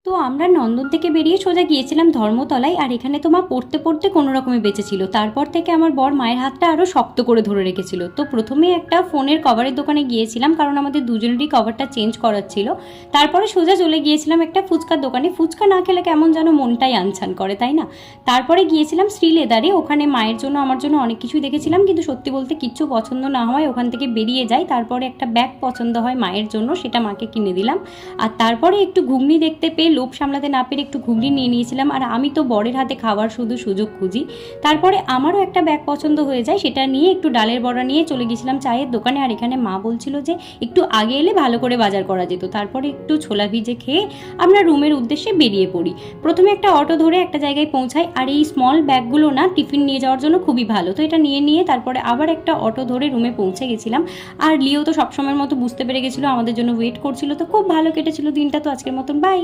তো আমরা নন্দন থেকে বেরিয়ে সোজা গিয়েছিলাম ধর্মতলায়, আর এখানে তো মা পড়তে পড়তে কোনো রকমে বেঁচেছিল। তারপর থেকে আমার বর মায়ের হাতটা আরও শক্ত করে ধরে রেখেছিল। তো প্রথমে একটা ফোনের কভারের দোকানে গিয়েছিলাম, কারণ আমাদের দুজনেরই কভারটা চেঞ্জ করার ছিল। তারপরে সোজা চলে গিয়েছিলাম একটা ফুচকার দোকানে। ফুচকা না খেলে কেমন যেন মনটাই আনছান করে, তাই না? তারপরে গিয়েছিলাম শ্রী লেদারে, ওখানে মায়ের জন্য আমার জন্য অনেক কিছুই দেখেছিলাম, কিন্তু সত্যি বলতে কিচ্ছু পছন্দ না হয় ওখান থেকে বেরিয়ে যাই। তারপরে একটা ব্যাগ পছন্দ হয় মায়ের জন্য, সেটা মাকে কিনে দিলাম। আর তারপরে একটু ঘুগনি দেখতে পেয়ে লোভ সামলাতে না পেরে একটু ঘুগনি নিয়ে নিয়েছিলাম। আর আমি তো বরের হাতে খাওয়ার শুধু সুযোগ খুঁজি। তারপরে আমারও একটা ব্যাগ পছন্দ হয়ে যায়, সেটা নিয়ে একটু ডালের বড়া নিয়ে চলে গেছিলাম চায়ের দোকানে। আর এখানে মা বলছিল যে একটু আগে এলে ভালো করে বাজার করা যেত। তারপরে একটু ছোলা ভিজে খেয়ে আমরা রুমের উদ্দেশ্যে বেরিয়ে পড়ি। প্রথমে একটা অটো ধরে একটা জায়গায় পৌঁছাই। আর এই স্মল ব্যাগগুলো না টিফিন নিয়ে যাওয়ার জন্য খুবই ভালো, তো এটা নিয়ে তারপরে আবার একটা অটো ধরে রুমে পৌঁছে গেছিলাম। আর লিও তো সবসময়ের মতো বুঝতে পেরে গেছিলো, আমাদের জন্য ওয়েট করছিল। তো খুব ভালো কেটেছিল দিনটা। তো আজকের মতন বাই।